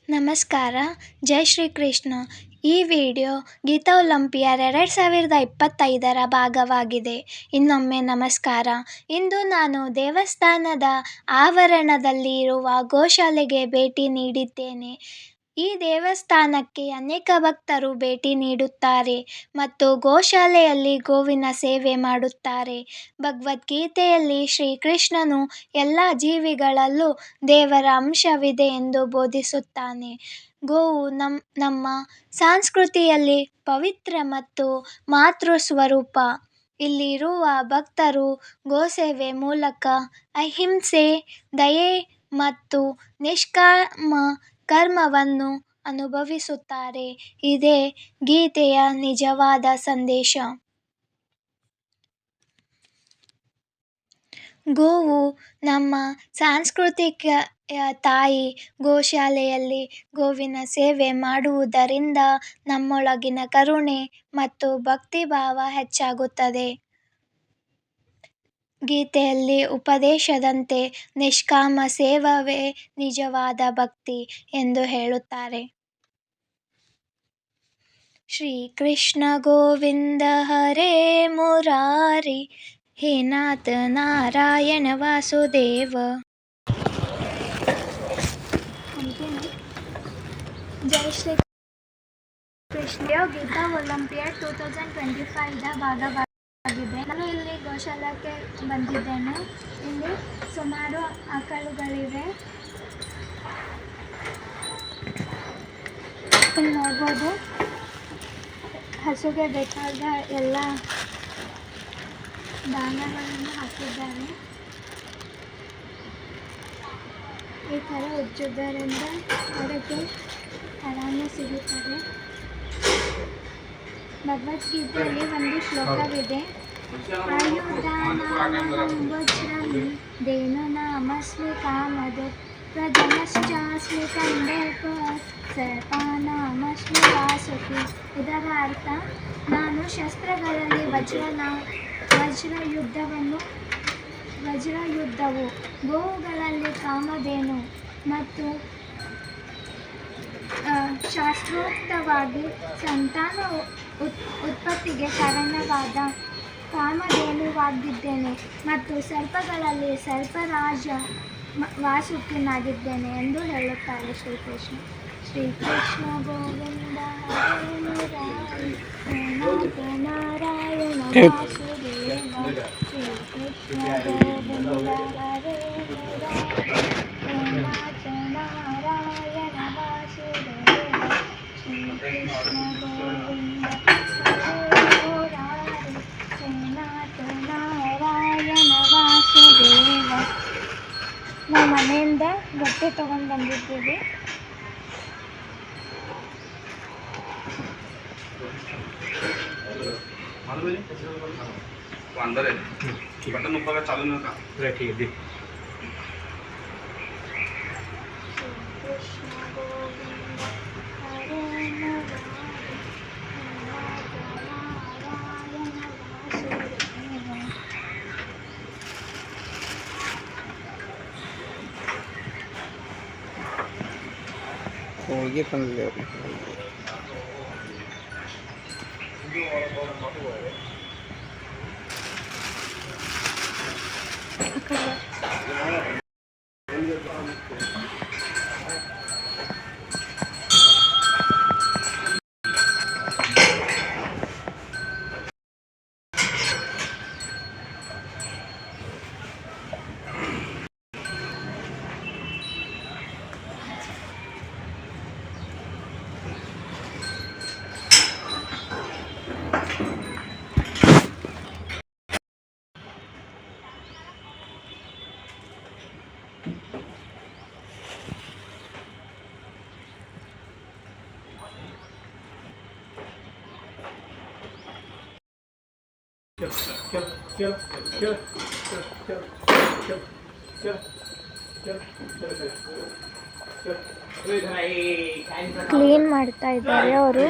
ನಮಸ್ಕಾರ, ಜೈ ಶ್ರೀಕೃಷ್ಣ. ಈ video Geetha olympiad 2025ರ ಭಾಗವಾಗಿದೆ. ಇನ್ನೊಮ್ಮೆ ನಮಸ್ಕಾರ. ಇಂದು ನಾನು ದೇವಸ್ಥಾನದ ಆವರಣದಲ್ಲಿ ಇರುವ ಗೋಶಾಲೆಗೆ ಭೇಟಿ ನೀಡಿದ್ದೇನೆ. ಈ ದೇವಸ್ಥಾನಕ್ಕೆ ಅನೇಕ ಭಕ್ತರು ಭೇಟಿ ನೀಡುತ್ತಾರೆ ಮತ್ತು ಗೋಶಾಲೆಯಲ್ಲಿ ಗೋವಿನ ಸೇವೆ ಮಾಡುತ್ತಾರೆ. ಭಗವದ್ಗೀತೆಯಲ್ಲಿ ಶ್ರೀಕೃಷ್ಣನು ಎಲ್ಲ ಜೀವಿಗಳಲ್ಲೂ ದೇವರ ಅಂಶವಿದೆ ಎಂದು ಬೋಧಿಸುತ್ತಾನೆ. ಗೋವು ನಮ್ಮ ಸಂಸ್ಕೃತಿಯಲ್ಲಿ ಪವಿತ್ರ ಮತ್ತು ಮಾತೃ ಸ್ವರೂಪ. ಇಲ್ಲಿರುವ ಭಕ್ತರು ಗೋಸೇವೆ ಮೂಲಕ ಅಹಿಂಸೆ, ದಯೆ ಮತ್ತು ನಿಷ್ಕಾಮ ಕರ್ಮವನ್ನು ಅನುಭವಿಸುತ್ತಾರೆ. ಇದೇ ಗೀತೆಯ ನಿಜವಾದ ಸಂದೇಶ. ಗೋವು ನಮ್ಮ ಸಾಂಸ್ಕೃತಿಕ ತಾಯಿ. ಗೋಶಾಲೆಯಲ್ಲಿ ಗೋವಿನ ಸೇವೆ ಮಾಡುವುದರಿಂದ ನಮ್ಮೊಳಗಿನ ಕರುಣೆ ಮತ್ತು ಭಕ್ತಿಭಾವ ಹೆಚ್ಚಾಗುತ್ತದೆ. ಗೀತೆಯಲ್ಲಿ ಉಪದೇಶದಂತೆ ನಿಷ್ಕಾಮ ಸೇವವೇ ನಿಜವಾದ ಭಕ್ತಿ ಎಂದು ಹೇಳುತ್ತಾರೆ. ಶ್ರೀಕೃಷ್ಣ ಗೋವಿಂದ ಹರೇ ಮುರಾರಿ, ಹೇ ನಾಥ ನಾರಾಯಣ ವಾಸುದೇವ. ಜೈ ಶ್ರೀ ಕೃಷ್ಣ. ಗೀತಾ ಒಲಿಂಪಿಯಾಡ್ 2025ದ ಭಾಗವಾಗಿದೆ. ನಾನು ಇಲ್ಲಿ ಗೋಶಾಲೆಗೆ ಬಂದಿದ್ದೇನೆ. ಇಲ್ಲಿ ಸುಮಾರು ಆಕಳುಗಳಿವೆ. ಇಲ್ಲಿ ನೋಡ್ಬೋದು, ಹಸುಗೆ ಬೇಕಾದ ಎಲ್ಲ ಧಾನ್ಯಗಳನ್ನು ಹಾಕಿದ್ದಾರೆ. ಈ ಥರ ಉಜ್ಜುವುದರಿಂದ ಅದಕ್ಕೆ ಆರಾಮ ಸಿಗುತ್ತದೆ. ಭಗವದ್ಗೀತೆಯಲ್ಲಿ ಒಂದು ಶ್ಲೋಕವಿದೆ, ಆಯುಧಾನಾಮಹಂ ವಜ್ರಂ ಧೇನುನಾಮಸ್ಮಿ ಕಾಮಧೇನು ಪ್ರಜನಶ್ಚಾಸ್ಮಿ ಕಂದರ್ಪ ಸರ್ಪಾನಾಮಸ್ಮಿ ವಾಸುಕಿ. ಇದರ ಅರ್ಥ, ನಾನು ಶಸ್ತ್ರಗಳಲ್ಲಿ ವಜ್ರಯುದ್ಧವು, ಗೋವುಗಳಲ್ಲಿ ಕಾಮಧೇನು ಮತ್ತು ಶಾಸ್ತ್ರೋಕ್ತವಾಗಿ ಸಂತಾನ ಉತ್ಪತ್ತಿಗೆ ಕಾರಣವಾದ ಕಾಮಧೇನುವಾಗಿದ್ದೇನೆ ಮತ್ತು ಸರ್ಪಗಳಲ್ಲಿ ಸರ್ಪರಾಜ ವಾಸುಕಿನಾಗಿದ್ದೇನೆ ಎಂದು ಹೇಳುತ್ತಾರೆ ಶ್ರೀಕೃಷ್ಣ. ಶ್ರೀಕೃಷ್ಣ ಗೋವಿಂದ ಹರೇ ಮುರಾರಿ, ಹೇ ನಾಥ ನಾರಾಯಣ ವಾಸುದೇವ. ಶ್ರೀಕೃಷ್ಣ ಗೋವಿಂದ ಹರೇ ಮುರಾರಿ, ಹೇ ನಾಥ ನಾರಾಯಣ ವಾಸುದೇವ. ಶ್ರೀಕೃಷ್ಣ ಗೋವಿಂದ ಹರೇ ಮುರಾರಿ, ಹೇ ನಾಥ ನಾರಾಯಣ ವಾಸುದೇವ. ನಾವು ಮನೆಯಿಂದ ಗಟ್ಟಿ ತಗೊಂಡು ಬಂದಿದ್ದೀವಿ. अंदर है बटन ऊपर का चालू नहीं होता। ठीक है। ये कर ले। ಕ್ಲೀನ್ ಮಾಡ್ತಾ ಇದ್ದಾರೆ ಅವರು.